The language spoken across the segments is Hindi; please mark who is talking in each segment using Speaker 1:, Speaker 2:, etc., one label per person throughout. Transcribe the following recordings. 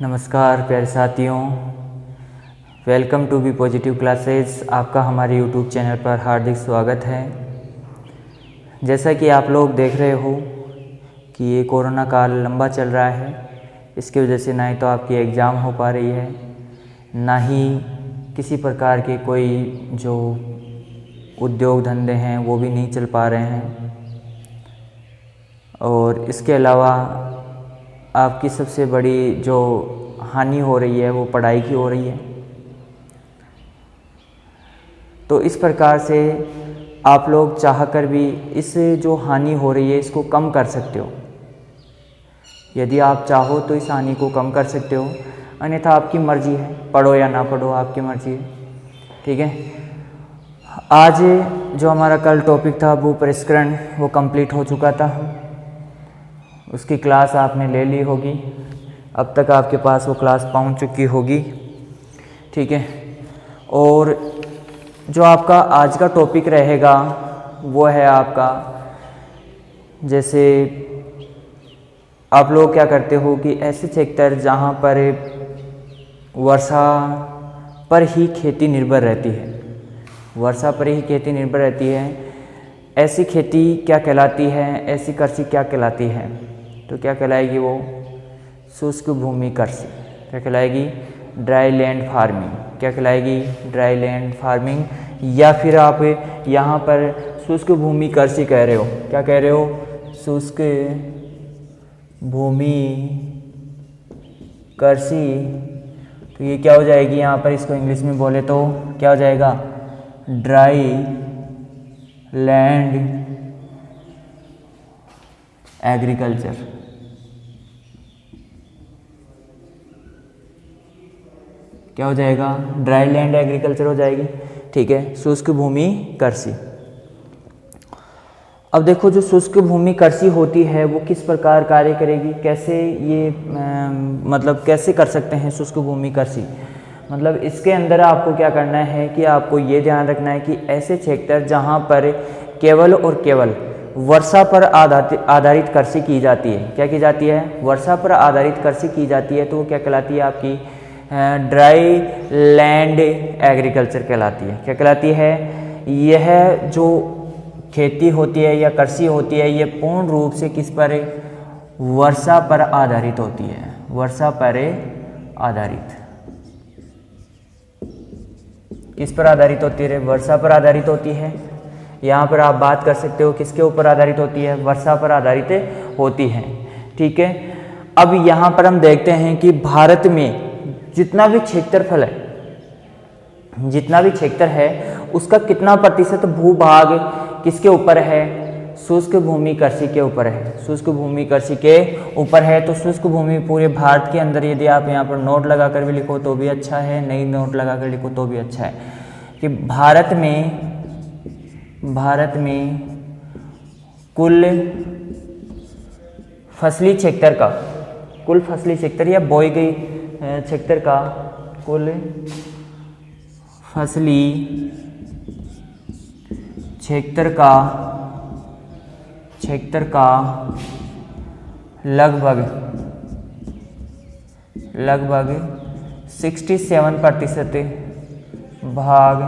Speaker 1: नमस्कार प्यारे साथियों, welcome to B positive classes. आपका हमारे यूट्यूब चैनल पर हार्दिक स्वागत है। जैसा कि आप लोग देख रहे हो कि ये कोरोना काल लंबा चल रहा है, इसकी वजह से ना ही तो आपकी एग्ज़ाम हो पा रही है, ना ही किसी प्रकार के कोई जो उद्योग धंधे हैं वो भी नहीं चल पा रहे हैं। और इसके अलावा आपकी सबसे बड़ी जो हानि हो रही है वो पढ़ाई की हो रही है। तो इस प्रकार से आप लोग चाहकर भी इस जो हानि हो रही है इसको कम कर सकते हो। यदि आप चाहो तो इस हानि को कम कर सकते हो, अन्यथा आपकी मर्ज़ी है, पढ़ो या ना पढ़ो आपकी मर्ज़ी है। ठीक है, आज जो हमारा कल टॉपिक था भू परिष्करण वो कंप्लीट हो चुका था। उसकी क्लास आपने ले ली होगी, अब तक आपके पास वो क्लास पहुंच चुकी होगी। ठीक है, और जो आपका आज का टॉपिक रहेगा वो है आपका, जैसे आप लोग क्या करते हो कि ऐसे क्षेत्र जहां पर वर्षा पर ही खेती निर्भर रहती है, वर्षा पर ही खेती निर्भर रहती है, ऐसी खेती क्या कहलाती है, ऐसी कृषि क्या कहलाती है? तो क्या कहलाएगी वो? शुष्क भूमि कृषि। क्या कहलाएगी? Dry land farming. क्या कहलाएगी? Dry land farming. या फिर आप यहाँ पर शुष्क भूमि कृषि कह रहे हो। क्या कह रहे हो? शुष्क भूमि कृषि। तो ये क्या हो जाएगी यहाँ पर? इसको इंग्लिश में बोले तो क्या हो जाएगा? Dry land agriculture. क्या हो जाएगा? ड्राई लैंड एग्रीकल्चर हो जाएगी। ठीक है, शुष्क भूमि कृषि। अब देखो, जो शुष्क भूमि कृषि होती है वो किस प्रकार कार्य करेगी, कैसे ये मतलब कैसे कर सकते हैं शुष्क भूमि कृषि? मतलब इसके अंदर आपको क्या करना है कि आपको ये ध्यान रखना है कि ऐसे क्षेत्र जहाँ पर केवल और केवल वर्षा पर आधारित कृषि की जाती है। क्या की जाती है? वर्षा पर आधारित कृषि की जाती है, तो वो क्या कहलाती है? आपकी ड्राई लैंड एग्रीकल्चर कहलाती है। क्या कहलाती है? यह जो खेती होती है या कृषि होती है ये पूर्ण रूप से किस पर? वर्षा पर आधारित होती है। वर्षा पर आधारित। किस पर आधारित होती है? वर्षा पर आधारित होती है। यहाँ पर आप बात कर सकते हो किसके ऊपर आधारित होती है? वर्षा पर आधारित होती है। ठीक है, अब यहाँ पर हम देखते हैं कि भारत में जितना भी क्षेत्रफल है, जितना भी क्षेत्र है उसका कितना प्रतिशत भूभाग किसके ऊपर है? शुष्क भूमि कृषि के ऊपर है। शुष्क भूमि कृषि के ऊपर है। तो शुष्क भूमि पूरे भारत के अंदर, यदि आप यहाँ पर नोट लगाकर भी लिखो तो भी अच्छा है, नहीं नोट लगाकर लिखो तो भी अच्छा है, कि भारत में कुल फसली क्षेत्र का, कुल फसली क्षेत्र या बोई गई क्षेत्र का कुल फसली क्षेत्र का लगभग 67% भाग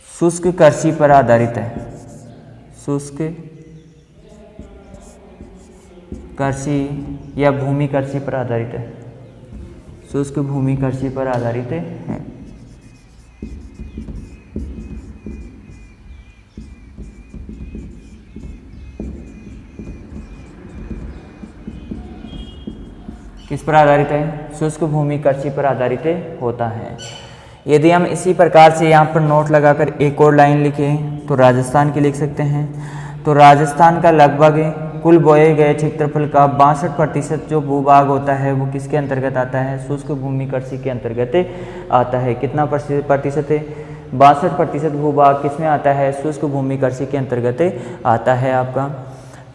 Speaker 1: शुष्क कृषि पर आधारित है। शुष्क कृषि या भूमि कृषि पर आधारित है। शुष्क भूमि कृषि पर आधारित है। किस पर आधारित है? शुष्क भूमि कृषि पर आधारित होता है। यदि हम इसी प्रकार से यहाँ पर नोट लगाकर एक और लाइन लिखें तो राजस्थान की लिख सकते हैं। तो राजस्थान का लगभग कुल बोए गए क्षेत्रफल का 62% जो भूभाग होता है वो किसके अंतर्गत आता है? शुष्क भूमि कृषि के अंतर्गत आता है। कितना प्रतिशत है? 62% भूभाग किस में आता है? शुष्क भूमि कृषि के अंतर्गत आता है आपका।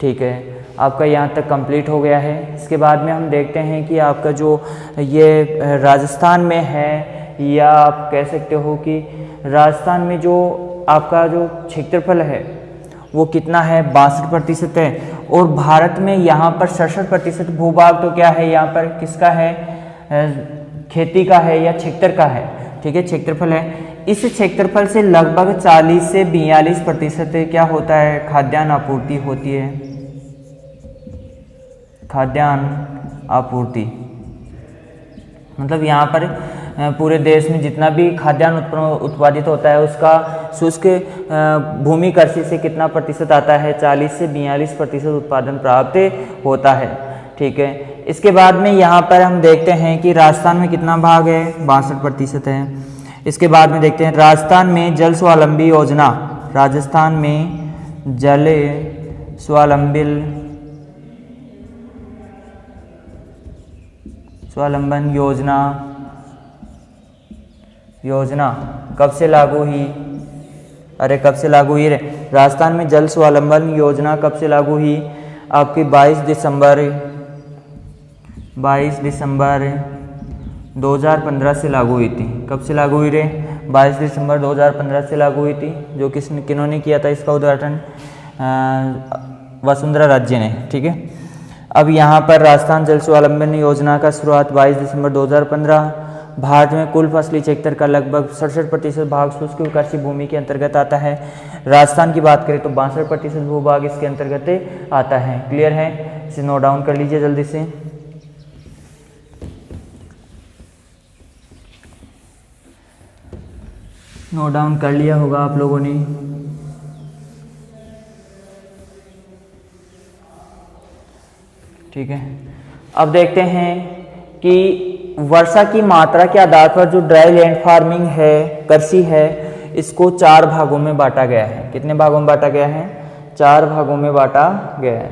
Speaker 1: ठीक है, आपका यहाँ तक कंप्लीट हो गया है। इसके बाद में हम देखते हैं कि आपका जो ये राजस्थान में है, या आप कह सकते हो कि राजस्थान में जो आपका जो क्षेत्रफल है वो कितना है? 62% है। और भारत में यहाँ पर 67% भूभाग तो क्या है, यहाँ पर किसका है, खेती का है या क्षेत्र का है, ठीक है, क्षेत्रफल है। इस क्षेत्रफल से लगभग 40 से 42% क्या होता है, खाद्यान्न आपूर्ति होती है, खाद्यान्न आपूर्ति। मतलब यहाँ पर पूरे देश में जितना भी खाद्यान्न उत्पादित होता है उसका शुष्क भूमि कृषि से कितना प्रतिशत आता है, 40 से 42% उत्पादन प्राप्त होता है, ठीक है। इसके बाद में यहाँ पर हम देखते हैं कि राजस्थान में कितना भाग है, 62% है। इसके बाद में देखते हैं राजस्थान में जल स्वावलंबी योजना, राजस्थान में जल स्वावलंबन योजना कब से लागू हुई, अरे कब से लागू हुई रे, राजस्थान में जल स्वावलंबन योजना कब से लागू हुई, आपकी 22 दिसंबर 2015 से लागू हुई थी। कब से लागू हुई रे, 22 दिसंबर 2015 से लागू हुई थी। जो किन्होंने किया था इसका उद्घाटन, वसुंधरा राजे ने, ठीक है। अब यहाँ पर राजस्थान जल स्वावलंबन योजना का शुरुआत 22 दिसंबर 2015। भारत में कुल फसली क्षेत्र का लगभग 67% भाग शुष्क कृषि भूमि के अंतर्गत आता है। राजस्थान की बात करें तो 62% भूभाग इसके अंतर्गत आता है। क्लियर है, इसे नोट डाउन कर लीजिए जल्दी से। नोट डाउन कर लिया होगा आप लोगों ने। ठीक है, अब देखते हैं कि वर्षा की मात्रा के आधार पर जो ड्राई लैंड फार्मिंग है, कृषि है, इसको 4 भागों में बांटा गया है। कितने भागों में बांटा गया है, 4 भागों में बांटा गया है,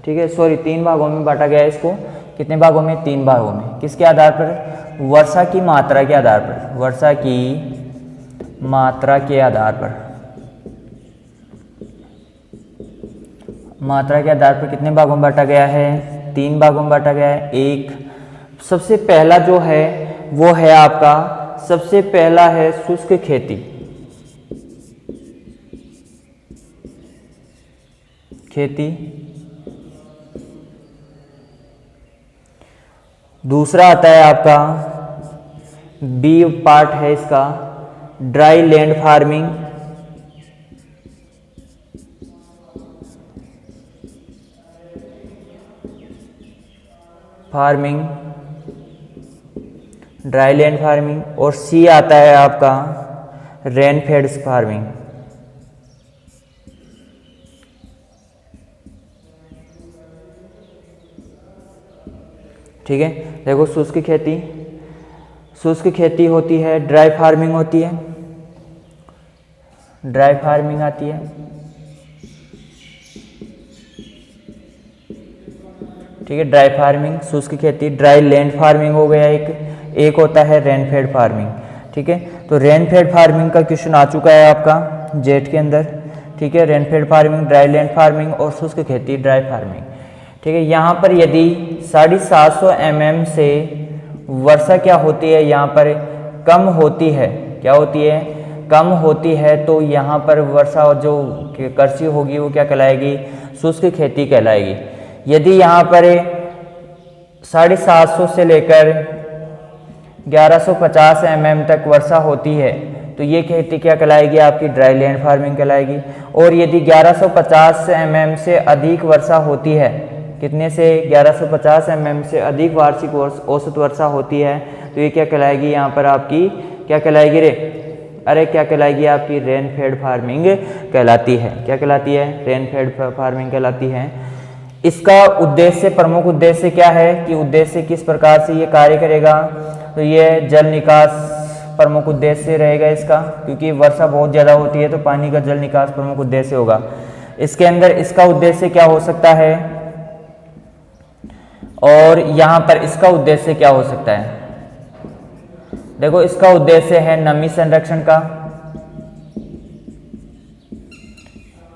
Speaker 1: ठीक है, सॉरी 3 भागों में बांटा गया है इसको। कितने भागों में, 3 भागों में। किसके आधार पर, वर्षा की मात्रा के आधार पर, वर्षा की मात्रा के आधार पर, मात्रा के आधार पर कितने भागों में बांटा गया है, 3 भागों में बांटा गया है। एक सबसे पहला जो है वो है आपका, सबसे पहला है शुष्क खेती, दूसरा आता है आपका, बी पार्ट है इसका, dry land farming, dry land farming. और सी आता है आपका रेनफेड फार्मिंग। ठीक है, देखो शुष्क खेती होती है, ड्राई फार्मिंग होती है, ड्राई फार्मिंग आती है, ठीक है, ड्राई फार्मिंग, शुष्क खेती। ड्राई लैंड फार्मिंग हो गया एक होता है रेनफेड फार्मिंग, ठीक है। तो रेनफेड फार्मिंग का क्वेश्चन आ चुका है आपका जेट के अंदर, ठीक है। Rainfed farming, dry land farming और शुष्क खेती, ड्राई फार्मिंग, ठीक है। यहाँ पर यदि 750 mm से वर्षा क्या होती है, यहाँ पर कम होती है, क्या होती है, कम होती है, तो यहाँ पर वर्षा जो कृषि होगी वो क्या कहलाएगी, शुष्क खेती कहलाएगी। यदि यहाँ पर 750 से लेकर 1150 mm तक वर्षा होती है तो ये खेती क्या कहलाएगी, आपकी ड्राई लैंड फार्मिंग कहलाएगी। और यदि 1150 mm से अधिक वर्षा होती है, कितने से, 1150 mm से अधिक वार्षिक औसत वर्षा होती है, तो ये क्या कहलाएगी, यहाँ पर आपकी क्या कहलाएगी रे, अरे क्या कहलाएगी, आपकी रेनफेड फार्मिंग कहलाती है। क्या कहलाती है, रेनफेड फार्मिंग कहलाती है। इसका उद्देश्य, प्रमुख उद्देश्य क्या है, कि उद्देश्य किस प्रकार से ये कार्य करेगा, तो ये जल निकास प्रमुख उद्देश्य रहेगा इसका, क्योंकि वर्षा बहुत ज़्यादा होती है तो पानी का जल निकास प्रमुख उद्देश्य होगा। इसके अंदर इसका उद्देश्य क्या हो सकता है, और यहाँ पर इसका उद्देश्य क्या हो सकता है। देखो इसका उद्देश्य है नमी संरक्षण का,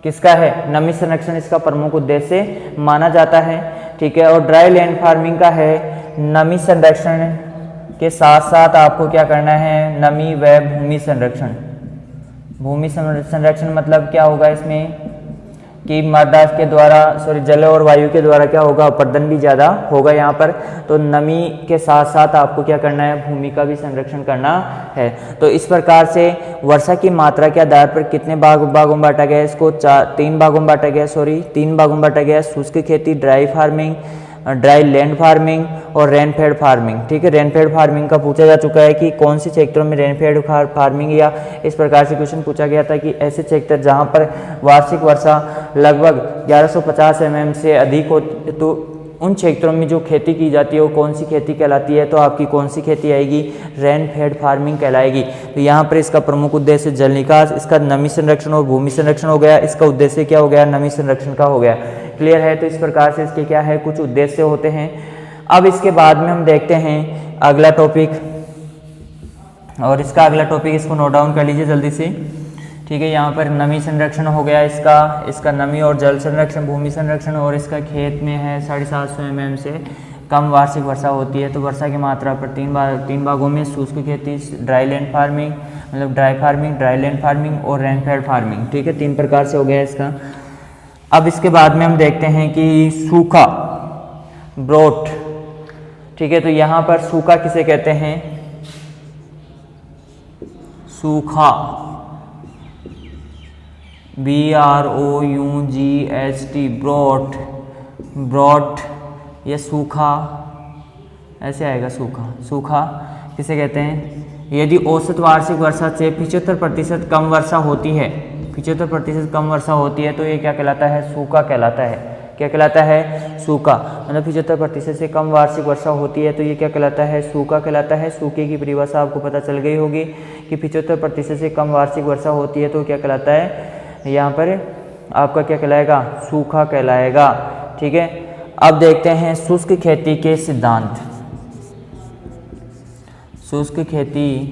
Speaker 1: किसका है, नमी संरक्षण इसका प्रमुख उद्देश्य माना जाता है, ठीक है। और ड्राई लैंड फार्मिंग का है नमी संरक्षण के साथ साथ आपको क्या करना है, नमी व भूमि संरक्षण। भूमि संरक्षण मतलब क्या होगा इसमें, कि मृदा के द्वारा जल और वायु के द्वारा क्या होगा, अपर्दन भी ज़्यादा होगा यहाँ पर। तो नमी के साथ साथ आपको क्या करना है, भूमि का भी संरक्षण करना है। तो इस प्रकार से वर्षा की मात्रा के आधार पर कितने भागों में बांटा गया है, इसको तीन भागों में बांटा गया, तीन भागों में बांटा गया। शुष्क खेती, dry farming, dry land farming और रेनफेड फार्मिंग। ठीक है, रेनफेड फार्मिंग का पूछा जा चुका है कि कौन से क्षेत्रों में रेनफेड फार्मिंग, या इस प्रकार से क्वेश्चन पूछा गया था कि ऐसे क्षेत्र जहां पर वार्षिक वर्षा लगभग 1150 mm से अधिक हो, तो उन क्षेत्रों में जो खेती की जाती है वो कौन सी खेती कहलाती है, तो आपकी कौन सी खेती आएगी, रेनफेड फार्मिंग कहलाएगी। तो यहाँ पर इसका प्रमुख उद्देश्य जल निकास, इसका नमी संरक्षण और भूमि संरक्षण हो गया, इसका उद्देश्य क्या हो गया, नमी संरक्षण का हो गया। क्लियर है। तो इस प्रकार से इसके क्या है, कुछ उद्देश्य होते हैं। अब इसके बाद में हम देखते हैं अगला टॉपिक, और इसका अगला टॉपिक इसको नोट डाउन कर लीजिए जल्दी से। ठीक है, यहाँ पर नमी संरक्षण हो गया, इसका नमी और जल संरक्षण, भूमि संरक्षण, और इसका खेत में है 750 mm से कम वार्षिक वर्षा होती है। तो वर्षा की मात्रा पर तीन भागों में, शुष्क खेती, ड्राई लैंड फार्मिंग मतलब dry farming, dry land farming और रेनफेड फार्मिंग। ठीक है, तीन प्रकार से हो गया इसका। अब इसके बाद में हम देखते हैं कि सूखा, ब्रोट। ठीक है, तो यहाँ पर सूखा किसे कहते हैं, सूखा, BROUGHT, ब्रोट, ब्रोट, ये सूखा ऐसे आएगा, सूखा किसे कहते हैं, यदि औसत वार्षिक वर्षा से 75% कम वर्षा होती है, 75% कम वर्षा होती है, तो ये क्या कहलाता है, सूखा कहलाता है। क्या कहलाता है, सूखा। मतलब 75% से कम वार्षिक वर्षा होती है तो ये क्या कहलाता है, सूखा कहलाता है। सूखे की परिभाषा आपको पता चल गई होगी कि 75% से कम वार्षिक वर्षा होती है तो क्या कहलाता है, यहाँ पर आपका क्या कहलाएगा, सूखा कहलाएगा। ठीक है, अब देखते हैं शुष्क खेती के सिद्धांत। शुष्क खेती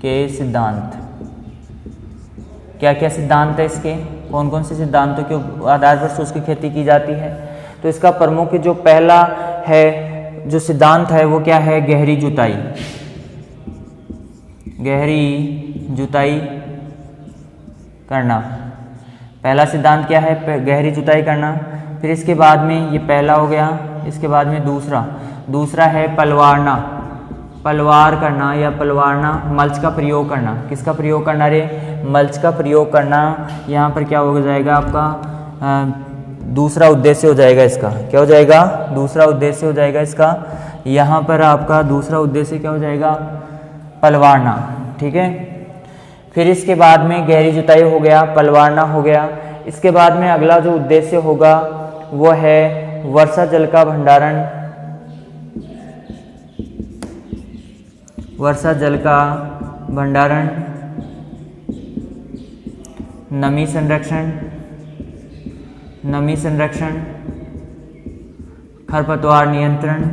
Speaker 1: के सिद्धांत, क्या क्या सिद्धांत है इसके, कौन कौन से सिद्धांतों के आधार पर शुष्क खेती की जाती है। तो इसका प्रमुख जो पहला है जो सिद्धांत है वो क्या है, गहरी जुताई। गहरी जुताई करना, पहला सिद्धांत क्या है, गहरी जुताई करना। फिर इसके बाद में ये पहला हो गया, इसके बाद में दूसरा है पलवारना, पलवार करना या पलवारना, मल्च का प्रयोग करना। किसका प्रयोग करना रे, मल्च का प्रयोग करना। यहाँ पर क्या हो जाएगा आपका, दूसरा उद्देश्य हो जाएगा इसका, क्या हो जाएगा, दूसरा उद्देश्य हो जाएगा इसका। यहाँ पर आपका दूसरा उद्देश्य क्या हो जाएगा, पलवारना। ठीक है, फिर इसके बाद में गहरी जुताई हो गया, पलवारना हो गया। इसके बाद में अगला जो उद्देश्य होगा वो है वर्षा जल का भंडारण, वर्षा जल का भंडारण, नमी संरक्षण, खरपतवार नियंत्रण,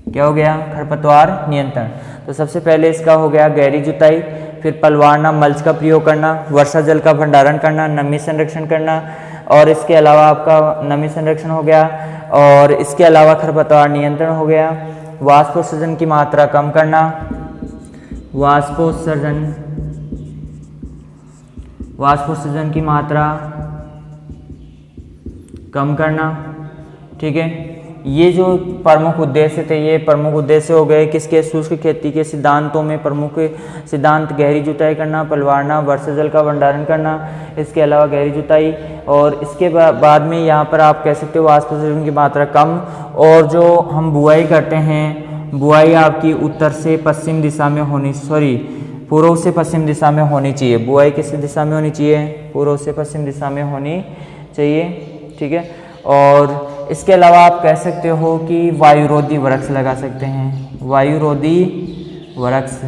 Speaker 1: क्या हो गया, खरपतवार नियंत्रण। तो सबसे पहले इसका हो गया गहरी जुताई, फिर पलवारना, मल्च का प्रयोग करना, वर्षा जल का भंडारण करना, नमी संरक्षण करना, और इसके अलावा आपका नमी संरक्षण हो गया, और इसके अलावा खरपतवार नियंत्रण हो गया। वाष्पोत्सर्जन की मात्रा कम करना, वाष्पोत्सर्जन की मात्रा कम करना। ठीक है, ये जो प्रमुख उद्देश्य थे ये प्रमुख उद्देश्य हो गए किसके, शुष्क खेती के सिद्धांतों में प्रमुख सिद्धांत गहरी जुताई करना, पलवारना, वर्षा जल का भंडारण करना, इसके अलावा गहरी जुताई, और इसके बाद में यहाँ पर आप कह सकते हो वाष्पोत्सर्जन की मात्रा कम। और जो हम बुआई करते हैं, बुआई आपकी उत्तर से पश्चिम दिशा में होनी, पूर्व से पश्चिम दिशा में होनी चाहिए। बुआई किस दिशा में होनी चाहिए, पूर्व से पश्चिम दिशा में होनी चाहिए। ठीक है, और इसके अलावा आप कह सकते हो कि वायुरोधी वृक्ष लगा सकते हैं, वायुरोधी वृक्ष।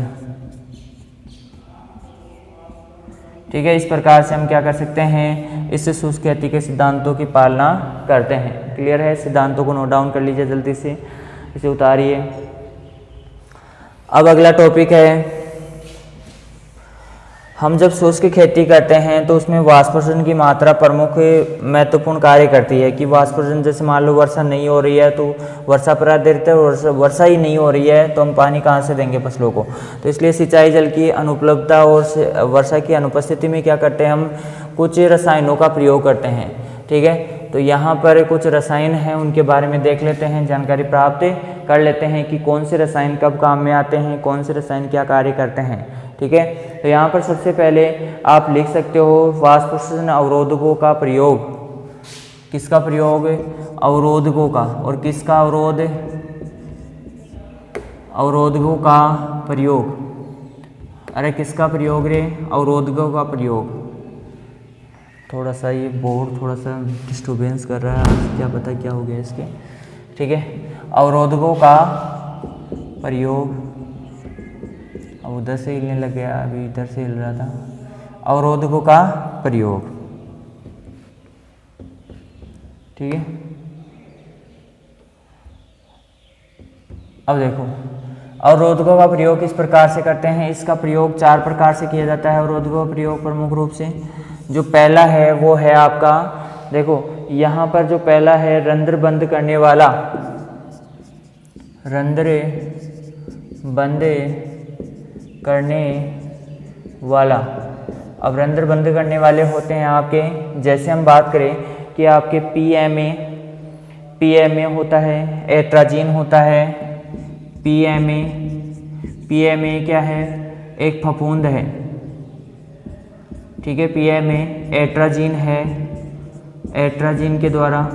Speaker 1: ठीक है, इस प्रकार से हम क्या कर सकते हैं, इससे शुष्क खेती के सिद्धांतों की पालना करते हैं। क्लियर है, सिद्धांतों को नोट डाउन कर लीजिए जल्दी से, इसे उतारिए। अब अगला टॉपिक है हम जब शुष्क खेती करते हैं तो उसमें वाष्पोषण की मात्रा प्रमुख महत्वपूर्ण कार्य करती है कि वाष्पोषण, जैसे मान लो वर्षा नहीं हो रही है तो वर्षा पर आधारित है, वर्षा ही नहीं हो रही है तो हम पानी कहाँ से देंगे फसलों को। तो इसलिए सिंचाई जल की अनुपलब्धता और वर्षा की अनुपस्थिति में क्या करते हैं, हम कुछ रसायनों का प्रयोग करते हैं। ठीक है, तो यहाँ पर कुछ रसायन हैं, उनके बारे में देख लेते हैं, जानकारी प्राप्त कर लेते हैं कि कौन से रसायन कब काम में आते हैं, कौन से रसायन क्या कार्य करते हैं। ठीक है, तो यहाँ पर सबसे पहले आप लिख सकते हो वाष्पोषण अवरोधकों का प्रयोग। किसका प्रयोग? अवरोधकों का। और किसका अवरोध? अवरोधकों का प्रयोग। अरे किसका प्रयोग रे? अवरोधकों का प्रयोग। थोड़ा सा ये बोर्ड थोड़ा सा डिस्टर्बेंस कर रहा है, क्या पता क्या हो गया इसके। ठीक है, अवरोधकों का प्रयोग। अब उधर से हिलने लग गया, अभी इधर से हिल रहा था। अवरोधकों का प्रयोग। ठीक है, अब देखो अवरोधकों का प्रयोग किस प्रकार से करते हैं। इसका प्रयोग 4 प्रकार से किया जाता है। अवरोधकों का प्रयोग प्रमुख रूप से जो पहला है वो है आपका, देखो यहाँ पर जो पहला है रंध्र बंद करने वाला, रंध्र बंद करने वाला। अब रंध्र बंद करने वाले होते हैं आपके, जैसे हम बात करें कि आपके पीएमए होता है, एट्राजीन होता है। पीएमए क्या है? एक फफूंद है। ठीक है, पीएमए एट्राजीन है, एट्राजीन के द्वारा,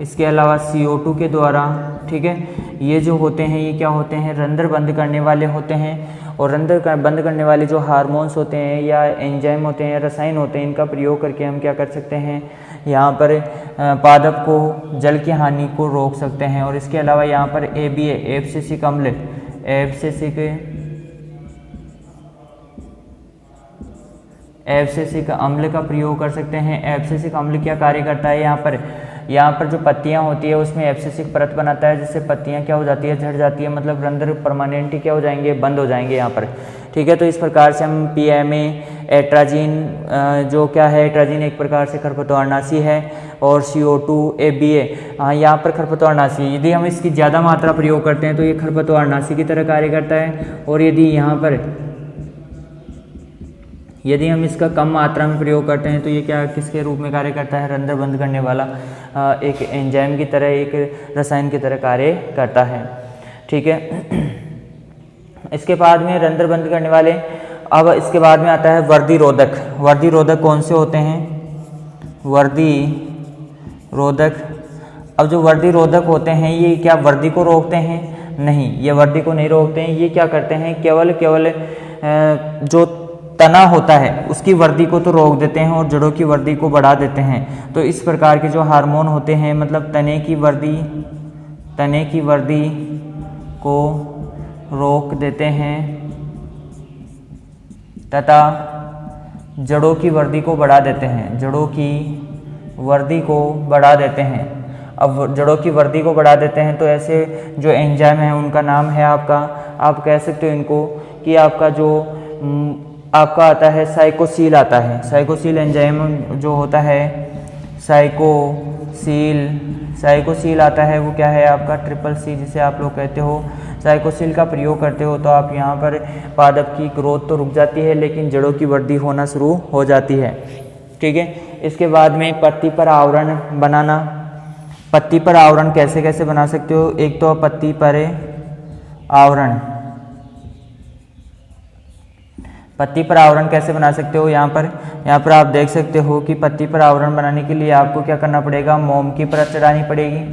Speaker 1: इसके अलावा CO2 के द्वारा। ठीक है, ये जो होते हैं ये क्या होते हैं? रंध्र बंद करने वाले होते हैं। और रंध्र बंद करने वाले जो हार्मोन्स होते हैं या एंजाइम होते हैं, रसायन होते हैं, इनका प्रयोग करके हम क्या कर सकते हैं, यहाँ पर पादप को जल की हानि को रोक सकते हैं। और इसके अलावा यहाँ पर ABA एब्सिसिक अम्ल, एब्सिसिक अम्ल का प्रयोग कर सकते हैं। एब्सिसिक अम्ल क्या कार्य करता है? यहाँ पर जो पत्तियाँ होती है उसमें एब्सिसिक परत बनाता है, जिससे पत्तियाँ क्या हो जाती है? झड़ जाती है, मतलब रंध्र परमानेंट क्या हो जाएंगे? बंद हो जाएंगे यहाँ पर। ठीक है, तो इस प्रकार से हम पीएमए एट्राजीन, जो क्या है, एट्राजीन एक प्रकार से खरपतवारनाशी है, और CO2 ABA, हाँ यहाँ पर खरपतवारनाशी, यदि हम इसकी ज़्यादा मात्रा प्रयोग करते हैं तो ये खरपतवारनाशी की तरह कार्य करता है। और यदि हम इसका कम मात्रा में प्रयोग करते हैं तो ये क्या किसके रूप में कार्य करता है? रंध्र बंद करने वाला एक एंजाइम की तरह, एक रसायन की तरह कार्य करता है। ठीक है, इसके बाद में रंध्र बंद करने वाले, अब इसके बाद में आता है वर्दी रोधक। वर्दी रोधक कौन से होते हैं? वर्दी रोधक। अब जो वर्दी रोधक होते हैं ये क्या वर्दी को रोकते हैं? नहीं, ये वर्दी को नहीं रोकते हैं। ये क्या करते हैं? केवल जो तना होता है उसकी वर्दी को तो रोक देते हैं और जड़ों की वर्दी को बढ़ा देते हैं। तो इस प्रकार के जो हार्मोन होते हैं, मतलब तने की वर्दी को रोक देते हैं तथा जड़ों की वर्दी को बढ़ा देते हैं। जड़ों की वर्दी को बढ़ा देते हैं। अब जड़ों की वर्दी को बढ़ा देते हैं तो ऐसे जो एंजाइम है उनका नाम है आपका, आप कह सकते हो इनको कि आपका आता है साइकोसील आता है। साइकोसील एंजाइम जो होता है, साइकोसील आता है, वो क्या है आपका? CCC जिसे आप लोग कहते हो। साइकोसील का प्रयोग करते हो तो आप यहाँ पर पादप की ग्रोथ तो रुक जाती है लेकिन जड़ों की वृद्धि होना शुरू हो जाती है। ठीक है, इसके बाद में पत्ती पर आवरण बनाना। पत्ती पर आवरण कैसे कैसे बना सकते हो? एक तो पत्ती पर आवरण, पत्ती पर आवरण कैसे बना सकते हो? यहाँ पर आप देख सकते हो कि पत्ती पर आवरण बनाने के लिए आपको क्या करना पड़ेगा? मोम की परत चढ़ानी पड़ेगी,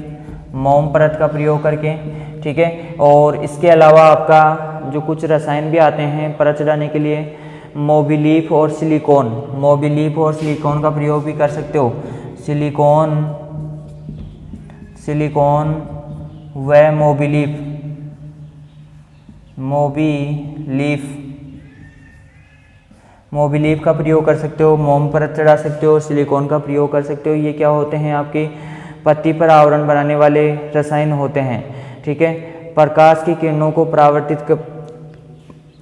Speaker 1: मोम परत का प्रयोग करके। ठीक है, और इसके अलावा आपका जो कुछ रसायन भी आते हैं परत चढ़ाने के लिए, मोबिलीफ और सिलिकॉन का प्रयोग भी कर सकते हो। सिलिकॉन व मोबिलीफ का प्रयोग कर सकते हो, मोम परत चढ़ा सकते हो, सिलिकॉन का प्रयोग कर सकते हो। ये क्या होते हैं? आपकी पत्ती पर आवरण बनाने वाले रसायन होते हैं। ठीक है, प्रकाश की किरणों को परावर्तित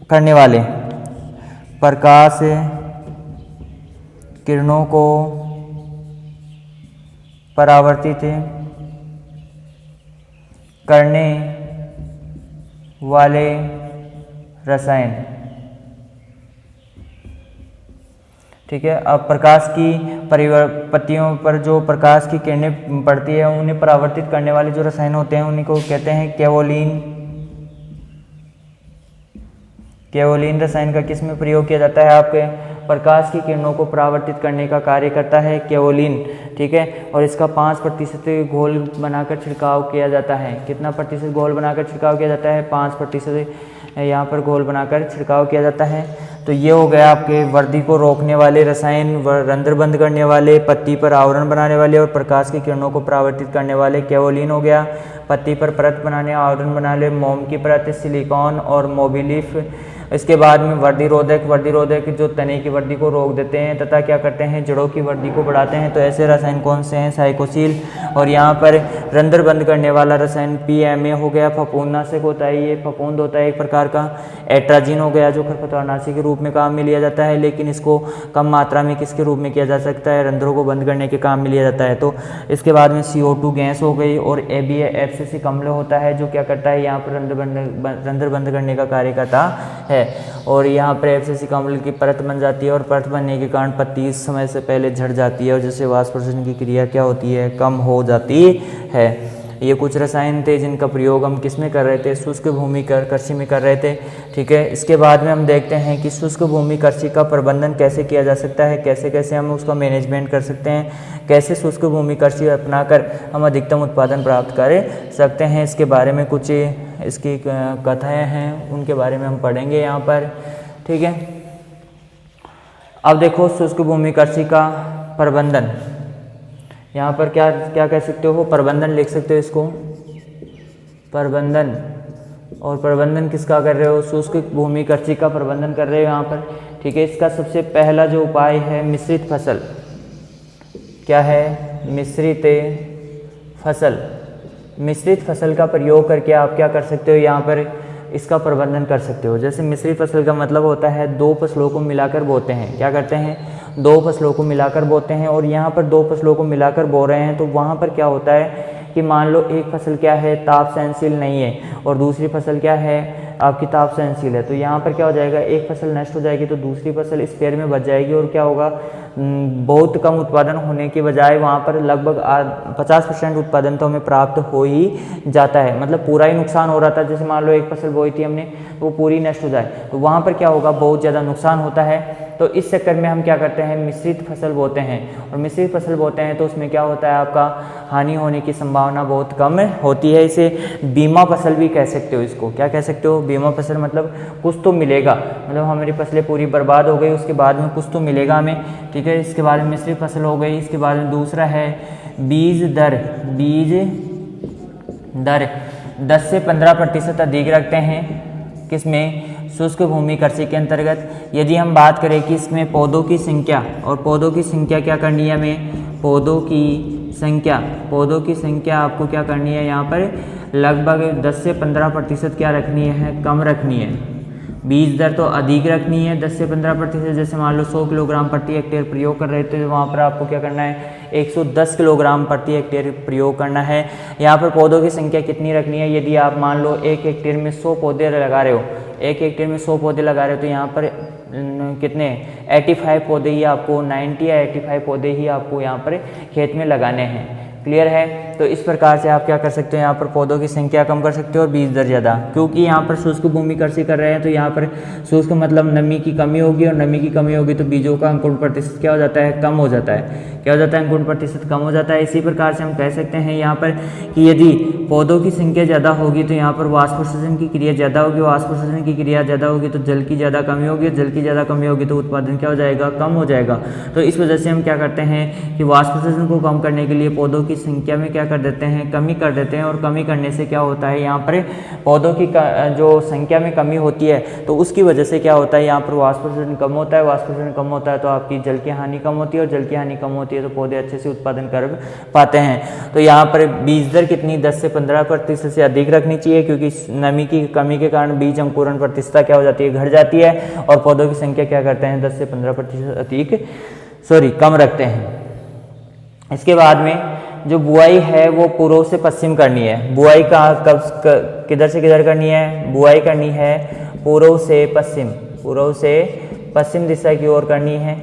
Speaker 1: करने वाले, प्रकाश किरणों को परावर्तित करने वाले रसायन। ठीक है, अब प्रकाश की पत्तियों पर जो प्रकाश की किरणें पड़ती है उन्हें परावर्तित करने वाले जो रसायन होते हैं उन्हीं को कहते हैं केओलिन। केओलिन रसायन का किस में प्रयोग किया जाता है? आपके प्रकाश की किरणों को परावर्तित करने का कार्य करता है केओलिन। ठीक है, और इसका 5% घोल बनाकर छिड़काव किया जाता है। कितना प्रतिशत घोल बनाकर छिड़काव किया जाता है? 5% यहाँ पर घोल बनाकर छिड़काव किया जाता है। तो ये हो गया आपके वर्दी को रोकने वाले रसायन, रंध्र बंद करने वाले, पत्ती पर आवरण बनाने वाले और प्रकाश की किरणों को परावर्तित करने वाले केओलिन हो गया। पत्ती पर परत बनाने, आवरण बनाने, मोम की परत, सिलिकॉन और मोबिलिफ। इसके बाद में वर्दी रोधक जो तने की वर्दी को रोक देते हैं तथा क्या करते हैं? जड़ों की वर्दी को बढ़ाते हैं। तो ऐसे रसायन कौन से हैं? साइकोसिल। और यहाँ पर रंध्र बंद करने वाला रसायन PMA हो गया। फफूंदनाशक होता है, ये फफूंद होता है एक प्रकार का। एट्राजिन हो गया जो खरपतवारनाशी के रूप में काम में लिया जाता है, लेकिन इसको कम मात्रा में किसके रूप में किया जा सकता है? रंध्रों को बंद करने के काम में लिया जाता है। तो इसके बाद में CO2 गैस हो गई और FCC अम्ल होता है जो क्या करता है? यहाँ पर रंध्र बंद करने का कार्य करता है। और यहाँ पर FCC अम्ल की परत बन जाती है और परत बनने के कारण पत्ती इस समय से पहले झड़ जाती है और जिससे वाष्पोषण की क्रिया क्या होती है? कम हो जाती है। ये कुछ रसायन थे जिनका प्रयोग हम किस में कर रहे थे? शुष्क भूमि कृषि में कर रहे थे। ठीक है, इसके बाद में हम देखते हैं कि शुष्क भूमि कृषि का प्रबंधन कैसे किया जा सकता है, कैसे कैसे हम उसका मैनेजमेंट कर सकते हैं, कैसे शुष्क भूमि कृषि अपनाकर हम अधिकतम उत्पादन प्राप्त कर सकते हैं। इसके बारे में कुछ इसकी कथाएँ हैं, उनके बारे में हम पढ़ेंगे यहाँ पर। ठीक है, अब देखो शुष्क भूमि कृषि का प्रबंधन, यहाँ पर क्या क्या कह सकते हो? प्रबंधन लिख सकते हो इसको, प्रबंधन। और प्रबंधन किसका कर रहे हो? शुष्क भूमि कृषि का प्रबंधन कर रहे हो यहाँ पर। ठीक है, इसका सबसे पहला जो उपाय है मिश्रित फसल। क्या है? मिश्रित फसल। मिश्रित फसल का प्रयोग करके आप क्या कर सकते हो? यहाँ पर इसका प्रबंधन कर सकते हो। जैसे मिश्रित फसल का मतलब होता है 2 फसलों को मिलाकर बोते हैं। क्या करते हैं? 2 फसलों को मिलाकर बोते हैं। और यहाँ पर 2 फसलों को मिलाकर बो रहे हैं तो वहाँ पर क्या होता है कि मान लो एक फसल क्या है? ताप सहनशील नहीं है और दूसरी फसल क्या है? आपकी ताप सहनशील है। तो यहाँ पर क्या हो जाएगा? एक फसल नष्ट हो जाएगी तो दूसरी फसल इस पेड़ में बच जाएगी और क्या होगा? बहुत कम उत्पादन होने के बजाय वहाँ पर लगभग 50% उत्पादन तो हमें प्राप्त हो ही जाता है। मतलब पूरा ही नुकसान हो रहा था। जैसे मान लो एक फसल बोई थी हमने तो वो पूरी नष्ट हो जाए तो वहाँ पर क्या होगा? बहुत ज़्यादा नुकसान होता है। तो इस चक्कर में हम क्या करते हैं? मिश्रित फसल बोते हैं। और मिश्रित फसल बोते हैं तो उसमें क्या होता है? आपका हानि होने की संभावना बहुत कम होती है। इसे बीमा फसल भी कह सकते हो। इसको क्या कह सकते हो? बीमा फसल। मतलब कुछ तो मिलेगा, मतलब हमारी फसलें पूरी बर्बाद हो गई उसके बाद में कुछ तो मिलेगा हमें। ठीक है, इसके बाद में मिश्रित फसल हो गई। इसके बाद में दूसरा है बीज दर। बीज दर 10 से 15% अधिक रखते हैं। किसमें? शुष्क भूमि कृषि के अंतर्गत। यदि हम बात करें कि इसमें पौधों की संख्या, और पौधों की संख्या क्या करनी है हमें? पौधों की संख्या आपको क्या करनी है? यहाँ पर लगभग 10 से 15% क्या रखनी है? कम रखनी है। बीज दर तो अधिक रखनी है 10 से 15%। जैसे मान लो 100 किलोग्राम प्रति हेक्टेयर प्रयोग कर रहे थे तो वहाँ पर आपको क्या करना है? 110 किलोग्राम प्रति हेक्टेयर प्रयोग करना है। यहाँ पर पौधों की संख्या कितनी रखनी है? यदि आप मान लो 1 हेक्टेयर में 100 पौधे लगा रहे हो, 1 हेक्टेयर में 100 पौधे लगा रहे हो तो यहाँ पर कितने? 85 पौधे ही आपको, 90 या 85 पौधे ही आपको यहाँ पर खेत में लगाने हैं। क्लियर है? तो इस प्रकार से आप क्या कर सकते हो? यहाँ पर पौधों की संख्या कम कर सकते हो और बीज दर ज़्यादा। क्योंकि यहाँ पर शुष्क भूमि कृषि कर रहे हैं तो यहाँ पर शुष्क मतलब नमी की कमी होगी और नमी की कमी होगी तो बीजों का अंकुरण प्रतिशत क्या हो जाता है? कम हो जाता है। क्या हो जाता है? अंकुरण प्रतिशत कम हो जाता है। इसी प्रकार से हम कह सकते हैं यहाँ पर कि यदि पौधों की संख्या ज़्यादा होगी तो यहाँ पर वाष्पोत्सर्जन की क्रिया ज़्यादा होगी। वाष्पोत्सर्जन की क्रिया ज़्यादा होगी तो जल की ज़्यादा कमी होगी। जल की ज़्यादा कमी होगी तो उत्पादन क्या हो जाएगा? कम हो जाएगा। तो इस वजह से हम क्या करते हैं कि वाष्पोत्सर्जन को कम करने के लिए पौधों की संख्या में क्या कर देते हैं? कमी कर देते हैं। और कमी करने से क्या होता है? यहाँ पर पौधों की जो संख्या में कमी होती है तो उसकी वजह से क्या होता है? यहाँ पर वाष्पोत्सर्जन कम होता है। वाष्पोत्सर्जन कम होता है तो आपकी जल की हानि कम होती है और जल की हानि कम होती है तो पौधे अच्छे से उत्पादन कर पाते हैं। तो यहाँ पर बीज दर कितनी? 10 से 15% से अधिक रखनी चाहिए क्योंकि नमी की कमी के कारण बीज अंकुरण प्रतिशत क्या हो जाती है? घट जाती है। और पौधों की संख्या क्या करते हैं? 10 से 15% अधिक कम रखते हैं। इसके बाद में जो बुआई है वो पूर्व से पश्चिम करनी है। बुआई कहाँ कब किधर से किधर करनी है? बुआई करनी है पूर्व से पश्चिम, पूर्व से पश्चिम दिशा की ओर करनी है।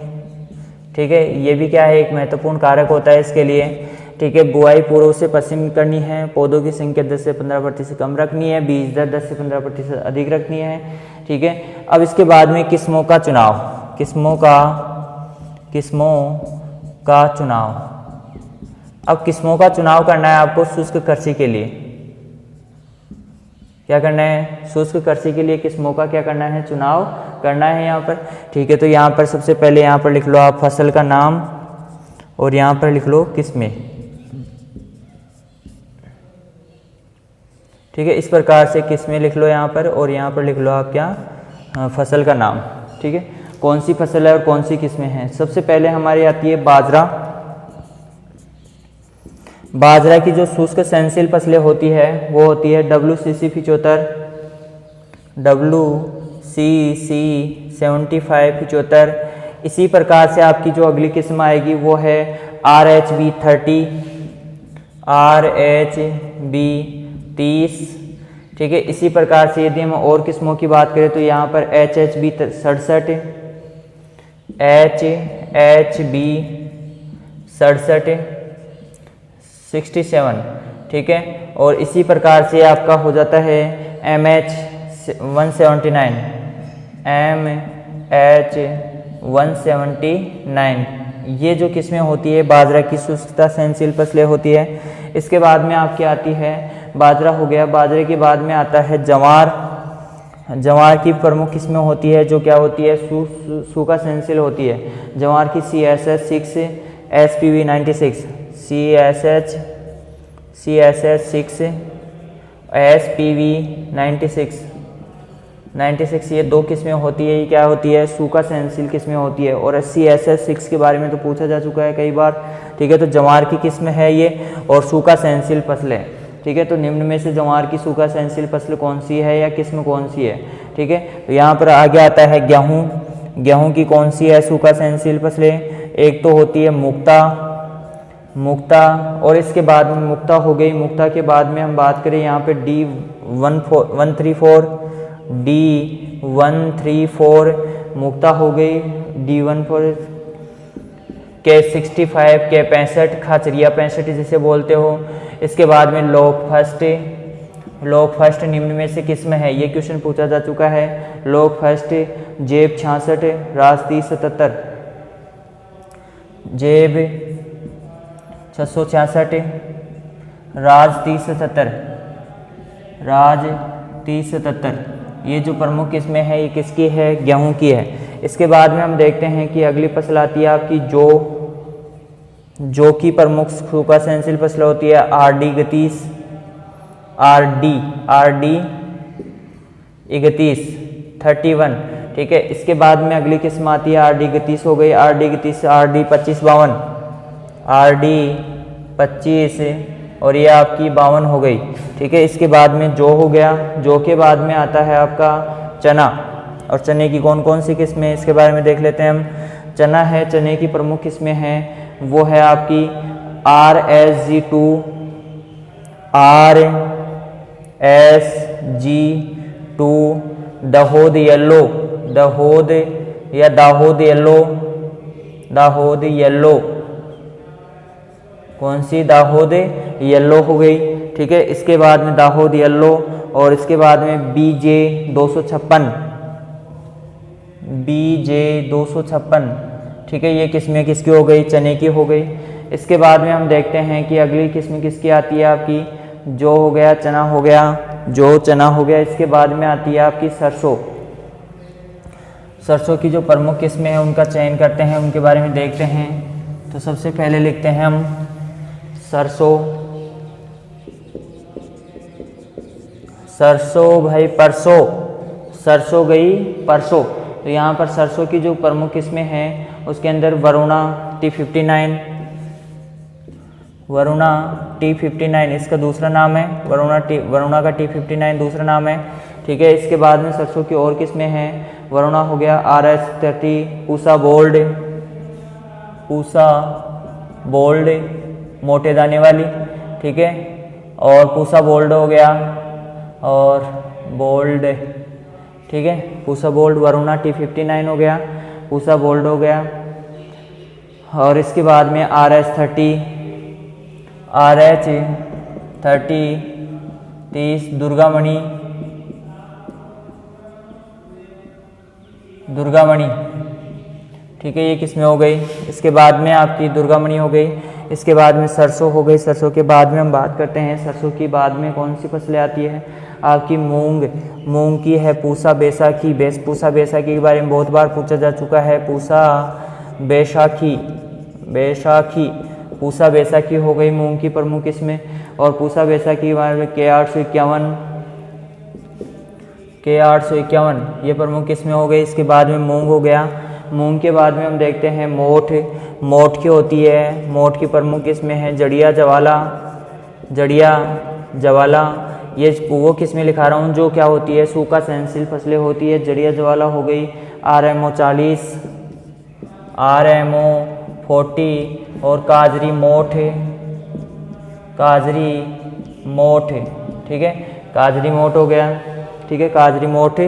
Speaker 1: ठीक है, ये भी क्या है, एक महत्वपूर्ण कारक होता है इसके लिए। ठीक है, बुआई पूर्व से पश्चिम करनी है। पौधों की संख्या 10 से 15% कम रखनी है। बीज दर 10 से 15% अधिक रखनी है। ठीक है, अब इसके बाद में किस्मों का चुनाव, किस्मों का चुनाव। अब किस्मों का चुनाव करना है आपको शुष्क कृषि के लिए। क्या करना है? शुष्क कृषि के लिए किस्मों का क्या करना है? चुनाव करना है यहाँ पर। ठीक है, तो यहाँ पर सबसे पहले यहाँ पर लिख लो आप फसल का नाम और यहाँ पर लिख लो किस्में। ठीक है, इस प्रकार से किस्में लिख लो यहाँ पर और यहाँ पर लिख लो आप क्या? फसल का नाम। ठीक है, कौन सी फसल है और कौन सी किस्में हैं। सबसे पहले हमारी आती है बाजरा। बाजरा की जो शुष्क सहनशील फसलें होती है वो होती है WCC 75, WCC 75 75। इसी प्रकार से आपकी जो अगली किस्म आएगी वो है RHB 30, RHB 30। ठीक है, इसी प्रकार से यदि हम और किस्मों की बात करें तो यहाँ पर HHB 67, HHB 67 67। ठीक है, और इसी प्रकार से आपका हो जाता है MH 179, MH 179। ये जो किस्में होती है बाजरा की शुष्कता सहनशील फसलें होती है। इसके बाद में आपकी आती है, बाजरा हो गया, बाजरे के बाद में आता है जवार। जवार की प्रमुख किस्में होती है जो क्या होती है? सूखा सहनशील होती है। जवार की CSH 6, SPV 96, CSH 6, SPV 96, ये दो किस्में होती है। ये क्या होती है? सूखा सहनशील किस्में होती है। और CSH 6 के बारे में तो पूछा जा चुका है कई बार। ठीक है, तो जवार की किस्म है ये और सूखा सहनशील फसलें। ठीक है, तो निम्न में से जवार की सूखा सहनशील फसल कौन सी है या किस्म कौन सी है? ठीक है, तो यहाँ पर आगे आता है गेहूँ। गेहूँ की कौन सी है सूखा सहनशील फसलें? एक तो होती है मुक्ता और इसके बाद में मुक्ता हो गई। मुक्ता के बाद में हम बात करें यहाँ पे D134 मुक्ता हो गई। D14 K65, K65 खाचरिया 65 जिसे बोलते हो। इसके बाद में लोक फर्स्ट निम्न में से किस्म है? ये क्वेश्चन पूछा जा चुका है। लोक फर्स्ट जेब 66, राज 3077, जेब 666, राज 3077, राज 3077। ये जो प्रमुख किस्में हैं ये किसकी है? गेहूं की है। इसके बाद में हम देखते हैं कि अगली फसल आती है आपकी जो की प्रमुख सूखा सहनशील फसल होती है RD 31, RD 31। ठीक है, इसके बाद में अगली किस्म आती है RD 31 हो गई। RD 31, RD 2552, RD 25 और ये आपकी 52 हो गई। ठीक है, इसके बाद में जो हो गया। जो के बाद में आता है आपका चना। और चने की कौन कौन सी किस्में इसके बारे में देख लेते हैं हम। चना है, चने की प्रमुख किस्में हैं वो है आपकी RSG2, RSG2, Dahod yellow, Dahod yellow, कौन सी? दाहोद येलो हो गई। ठीक है, इसके बाद में दाहोद येलो और इसके बाद में BJ 256। ठीक है, ये किस्में किसकी हो गई? चने की हो गई। इसके बाद में हम देखते हैं कि अगली किस्म किसकी आती है आपकी। जो हो गया, चना हो गया, जो चना हो गया। इसके बाद में आती है आपकी सरसों। सरसों की जो प्रमुख किस्में हैं उनका चयन करते हैं, उनके बारे में देखते हैं। तो सबसे पहले लिखते हैं हम सरसों भाई, सरसों गई परसों। तो यहाँ पर सरसों की जो प्रमुख किस्में हैं उसके अंदर वरुणा T59, इसका दूसरा नाम है वरुणा का T59 दूसरा नाम है। ठीक है, इसके बाद में सरसों की और किस्में हैं। वरुणा हो गया, RS 30, Pusa gold, Pusa bold मोटे दाने वाली, ठीक है, और पूसा बोल्ड हो गया और बोल्ड, ठीक है, पूसा बोल्ड वरुणा T59 हो गया, पूसा बोल्ड हो गया। और इसके बाद में RH30 30 दुर्गामणि ठीक है, ये किसमें हो गई। इसके बाद में आपकी दुर्गामणि हो गई। इसके बाद में सरसों हो गई। सरसों के बाद में हम बात करते हैं, सरसों की बाद में कौन सी फसलें आती है आपकी, मूंग की है पूसा बैसाखी। पूसा बैसाखी के बारे में बहुत बार पूछा जा चुका है, पूसा बैसाखी पूसा बैसाखी हो गई मूंग की प्रमुख इसमें। और पूसा बैसाखी के बारे में K851 ये प्रमुख इसमें हो गई। इसके बाद में मूंग हो गया। मूंग के बाद में हम देखते हैं मोठ की होती है, मोठ की प्रमुख इसमें है जड़िया जवाला। ये वो किस में लिखा रहा हूँ, जो क्या होती है सूखा सहनशील फसलें होती है। जड़िया जवाला हो गई। RMO 40 RMO 40 और काजरी मोठ, ठीक है, काजरी मोठ हो गया, ठीक है, काजरी मोठ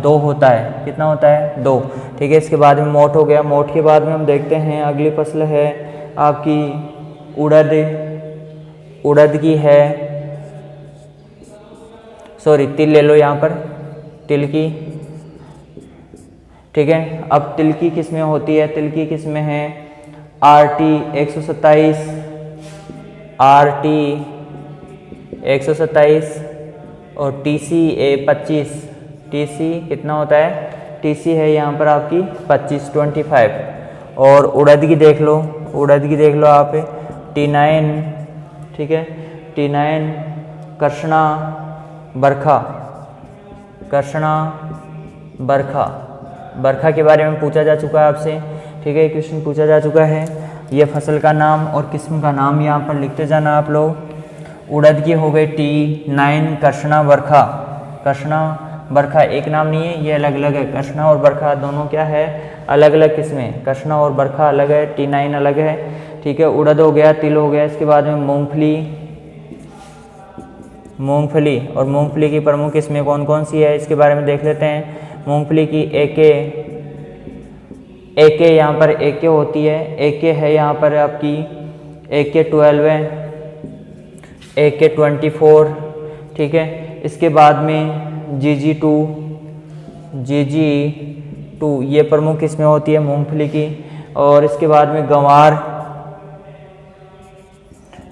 Speaker 1: 2 होता है, कितना होता है 2, ठीक है। इसके बाद में मोठ हो गया। मोठ के बाद में हम देखते हैं अगली फसल है आपकी उड़द की है, सॉरी तिल ले लो यहाँ पर, तिल की, ठीक है। अब तिल की किस में होती है, तिल की किस में है RT 127 और TC 25, TC कितना होता है, TC है यहाँ पर आपकी 25। और उड़द की देख लो आप T9, ठीक है, T9 कृष्णा बरखा के बारे में पूछा जा चुका है आपसे, ठीक है, क्वेश्चन पूछा जा चुका है। ये फसल का नाम और किस्म का नाम यहाँ पर लिखते जाना आप लोग। उड़द की हो गई T9 कृष्णा बरखा एक नाम नहीं है, ये अलग अलग है। कृष्णा और बरखा दोनों क्या है, अलग अलग किस्में, कृष्णा और बरखा अलग है, T9 अलग है, ठीक है। उड़द हो गया, तिल हो गया। इसके बाद में मूंगफली और मूंगफली की प्रमुख किस्में कौन कौन सी है इसके बारे में देख लेते हैं। मूंगफली की AK यहाँ पर AK होती है, AK है यहाँ पर आपकी AK12 है, AK24, ठीक है। इसके बाद में GG2 ये प्रमुख किस्में होती है मूंगफली की। और इसके बाद में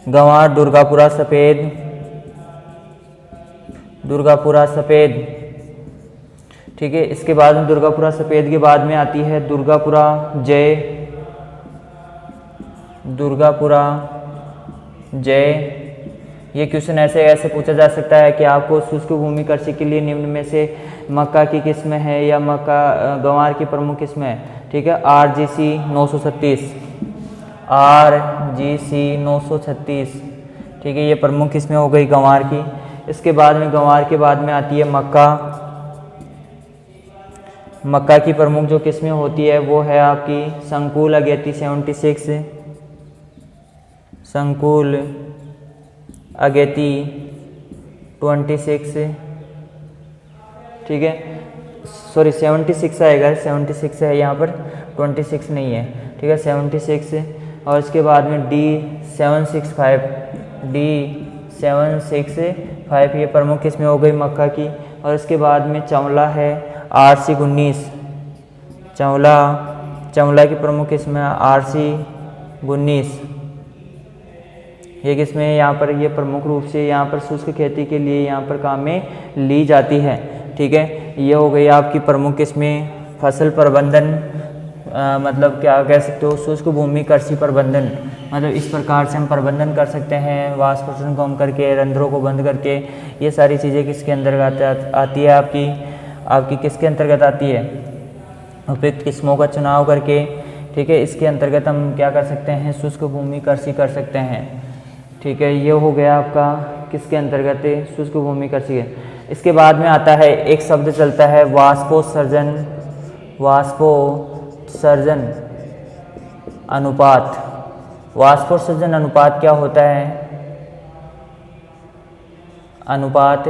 Speaker 1: गंवार दुर्गापुरा सफ़ेद, ठीक है। इसके बाद में दुर्गापुरा सफ़ेद के बाद में आती है दुर्गापुरा जय। ये क्वेश्चन ऐसे पूछा जा सकता है कि आपको शुष्क भूमि कृषि के लिए निम्न में से मक्का की किस्म है या गंवार की प्रमुख किस्म है, ठीक है। RGC 936, ठीक है, ये प्रमुख किस्में हो गई गंवार की। इसके बाद में गंवार के बाद में आती है मक्का की प्रमुख जो किस्में होती है वो है आपकी संकुल अगेती 76, संकुल अगेती 26, ठीक है, सॉरी 76 आएगा, 76 है यहाँ पर, 26 नहीं है, ठीक है, 76। और इसके बाद में D765 ये प्रमुख किस्में हो गई मक्का की। और इसके बाद में चंवला है RC 19, चंवला की प्रमुख किस्म है RC 19। ये किस्में यहाँ पर ये प्रमुख रूप से यहाँ पर शुष्क खेती के लिए यहाँ पर काम में ली जाती है, ठीक है। ये हो गई आपकी प्रमुख किस्में फसल प्रबंधन, मतलब क्या कह सकते हो, शुष्क भूमि कृषि प्रबंधन, मतलब इस प्रकार से हम प्रबंधन कर सकते हैं, वाष्पोषण कम करके, रंध्रों को बंद करके। ये सारी चीज़ें किसके अंतर्गत आती है, आपकी किसके अंतर्गत आती है, उपयुक्त किस्मों का चुनाव करके, ठीक है। इसके अंतर्गत हम क्या कर सकते हैं, शुष्क भूमि कृषि कर सकते हैं, ठीक है। ये हो गया आपका किसके अंतर्गत, शुष्क भूमि कृषि। इसके बाद में आता है एक शब्द चलता है वाष्पोत्सर्जन, अनुपात, वाष्पोत्सर्जन अनुपात क्या होता है? अनुपात,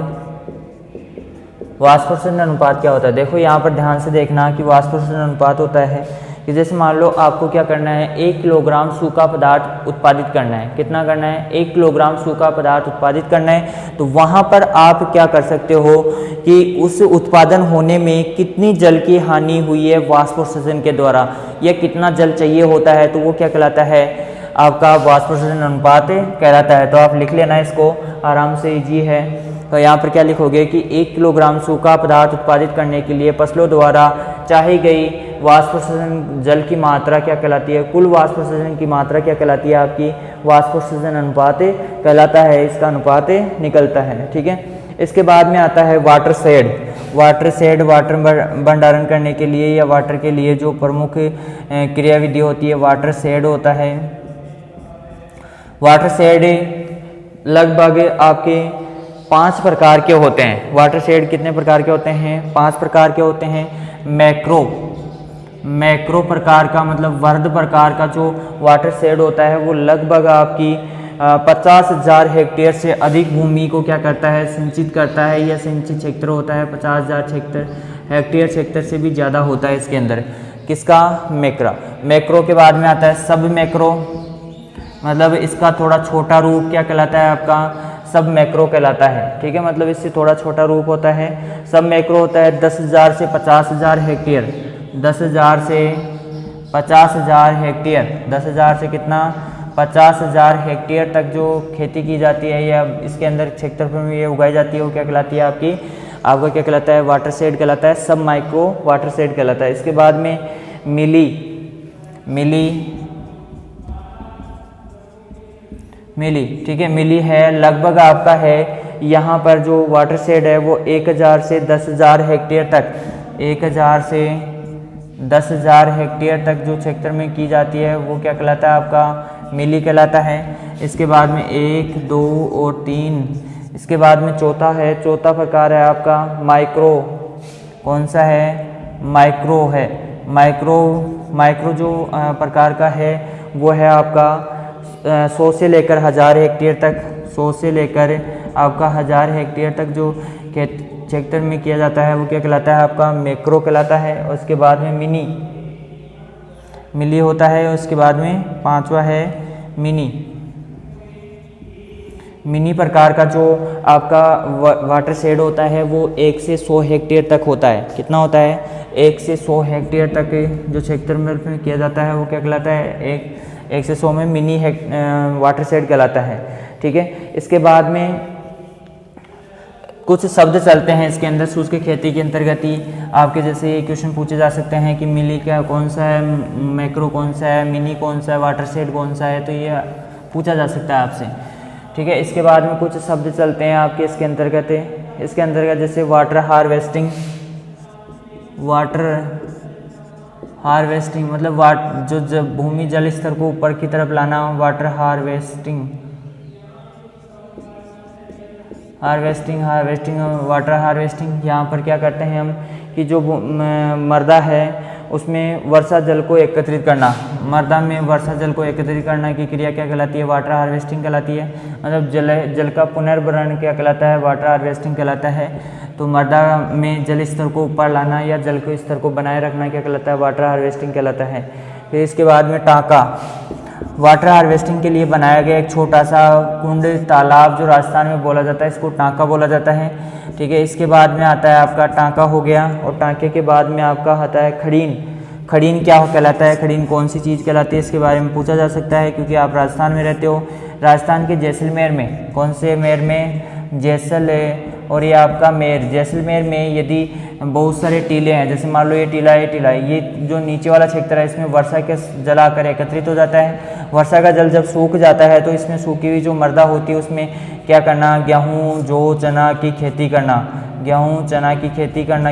Speaker 1: वाष्पोत्सर्जन अनुपात क्या होता है? देखो यहाँ पर ध्यान से देखना कि वाष्पोत्सर्जन अनुपात होता है कि जैसे मान लो आपको क्या करना है, 1 किलोग्राम सूखा पदार्थ उत्पादित करना है। कितना करना है? 1 किलोग्राम सूखा पदार्थ उत्पादित करना है। तो वहाँ पर आप क्या कर सकते हो कि उस उत्पादन होने में कितनी जल की हानि हुई है वाष्पोत्सर्जन के द्वारा, या कितना जल चाहिए होता है, तो वो क्या कहलाता है? आपका वाष्पोत्सर्जन अनुपात कहलाता है। तो आप लिख लेना इसको, आराम से, इजी है। तो यहाँ पर क्या लिखोगे कि 1 किलोग्राम सूखा पदार्थ उत्पादित करने के लिए फसलों द्वारा चाही गई वाष्पोत्सर्जन जल की मात्रा क्या कहलाती है? कुल वाष्पोत्सर्जन की मात्रा क्या कहलाती है? आपकी वाष्पोत्सर्जन अनुपात कहलाता है। इसका अनुपात निकलता है, ठीक है। इसके बाद में आता है water shade. Water shade, water भंडारण करने के लिए या वाटर के लिए जो प्रमुख क्रियाविधि होती है, वाटर शेड होता है। वाटर शेड लगभग आपके 5 प्रकार के होते हैं। वाटर शेड कितने प्रकार के होते हैं? 5 प्रकार के होते हैं। मैक्रो प्रकार का, मतलब वर्ध प्रकार का जो वाटर शेड होता है वो लगभग आपकी 50,000 हेक्टेयर से अधिक भूमि को क्या करता है? सिंचित करता है, या सिंचित क्षेत्र होता है 50,000 हेक्टेयर क्षेत्र से भी ज़्यादा होता है इसके अंदर। किसका? मैक्रो के बाद में आता है सब मैक्रो, मतलब इसका थोड़ा छोटा रूप क्या कहलाता है? आपका सब मैक्रो कहलाता है, ठीक है। मतलब इससे थोड़ा छोटा रूप होता है। सब मैक्रो होता है 10,000 से 50,000 हेक्टेयर, 10,000 से 50,000 हेक्टेयर, 10,000 से कितना? 50,000 हेक्टेयर तक जो खेती की जाती है या इसके अंदर क्षेत्रफल में ये उगाई जाती है, वो क्या कहलाती है? आपका क्या कहलाता है? वाटर शेड कहलाता है। सब माइक्रो वाटर शेड कहलाता है। इसके बाद में मिली, ठीक है। मिली है लगभग आपका है यहाँ पर जो वाटर शेड है वो 1,000 से 10,000 हेक्टेयर तक, 1,000 से 10,000 हेक्टेयर तक जो क्षेत्र में की जाती है वो क्या कहलाता है? आपका मिली कहलाता है। इसके बाद में 1, 2 और 3, इसके बाद में चौथा है, चौथा प्रकार है आपका माइक्रो। कौन सा है? माइक्रो है। माइक्रो जो प्रकार का है वो है आपका 100 से लेकर 1000 हेक्टेयर तक, 100 से लेकर आपका 1000 हेक्टेयर तक जो क्षेत्र में किया जाता है वो क्या कहलाता है? आपका मैक्रो कहलाता है। और उसके बाद में मिली होता है। उसके बाद में 5वां है मिनी प्रकार का जो आपका वाटर शेड होता है वो 1 से 100 हेक्टेयर तक होता है। कितना होता है? 1 से 100 हेक्टेयर तक जो क्षेत्र में किया जाता है वो क्या कहलाता है? 1 से 100 में मिनी वाटर शेड कहलाता है, ठीक है। इसके बाद में कुछ शब्द चलते हैं इसके अंदर शुष्क खेती के अंतर्गत ही आपके जैसे ये क्वेश्चन पूछे जा सकते हैं कि मिली क्या कौन सा है, मैक्रो कौन सा है, मिनी कौन सा है, वाटर शेड कौन सा है, तो ये पूछा जा सकता है आपसे, ठीक है। इसके बाद में कुछ शब्द चलते हैं आपके इसके अंतर्गत जैसे वाटर हार्वेस्टिंग मतलब जो भूमि जल स्तर को ऊपर की तरफ लाना, वाटर हार्वेस्टिंग वाटर हार्वेस्टिंग। यहाँ पर क्या करते हैं हम कि जो मृदा है उसमें वर्षा जल को एकत्रित करना, मृदा में वर्षा जल को एकत्रित करना की क्रिया क्या कहलाती है? वाटर हार्वेस्टिंग कहलाती है। मतलब जल का पुनर्भरण क्या कहलाता है? वाटर हार्वेस्टिंग कहलाता है। तो मृदा में जल स्तर को ऊपर लाना या जल के स्तर को बनाए रखना क्या कहलाता है? वाटर हार्वेस्टिंग कहलाता है। फिर इसके बाद में टाँका, वाटर हार्वेस्टिंग के लिए बनाया गया एक छोटा सा कुंड तालाब जो राजस्थान में बोला जाता है, इसको टाँका बोला जाता है, ठीक है। इसके बाद में आता है आपका टाँका हो गया, और टाँके के बाद में आपका आता है खड़ीन क्या कहलाता है? खड़ीन कौन सी चीज़ कहलाती है? इसके बारे में पूछा जा सकता है क्योंकि आप राजस्थान में रहते हो। राजस्थान के जैसलमेर में, कौन से मेर में? और ये आपका जैसलमेर में यदि बहुत सारे टीले हैं, जैसे मान लो ये टीला ये जो नीचे वाला क्षेत्र है इसमें वर्षा के जल आकर एकत्रित हो जाता है। वर्षा का जल जब सूख जाता है तो इसमें सूखी हुई जो मृदा होती है उसमें क्या करना? गेहूँ जौ चना की खेती करना,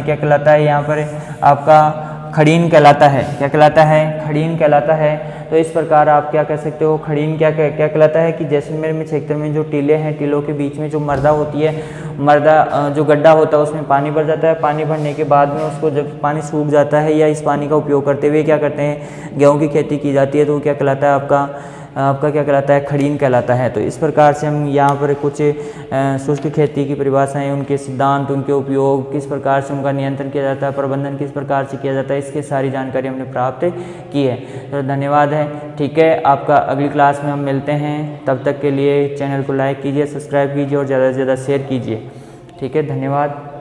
Speaker 1: क्या कहलाता है? यहाँ पर आपका खड़ीन कहलाता है। क्या कहलाता है? खड़ीन कहलाता है। तो इस प्रकार आप क्या कह सकते हो, खड़ीन क्या क्या कहलाता है कि जैसलमेर में क्षेत्र में जो टीले हैं, टीलों के बीच में जो मर्दा होती है, मर्दा जो गड्ढा होता है उसमें पानी भर जाता है। पानी भरने के बाद में उसको जब पानी सूख जाता है या इस पानी का उपयोग करते हुए क्या करते हैं, गेहूँ की खेती की जाती है, तो वो क्या कहलाता है, आपका क्या कहलाता है, खड़ीन कहलाता है। तो इस प्रकार से हम यहाँ पर कुछ शुष्क खेती की परिभाषाएं, उनके सिद्धांत, उनके उपयोग, किस प्रकार से उनका नियंत्रण किया जाता है, प्रबंधन किस प्रकार से किया जाता है, इसकी सारी जानकारी हमने प्राप्त की है। तो धन्यवाद है। ठीक है, आपका अगली क्लास में हम मिलते हैं। तब तक के लिए चैनल को लाइक कीजिए, सब्सक्राइब कीजिए और ज़्यादा से ज़्यादा शेयर कीजिए। ठीक है, धन्यवाद।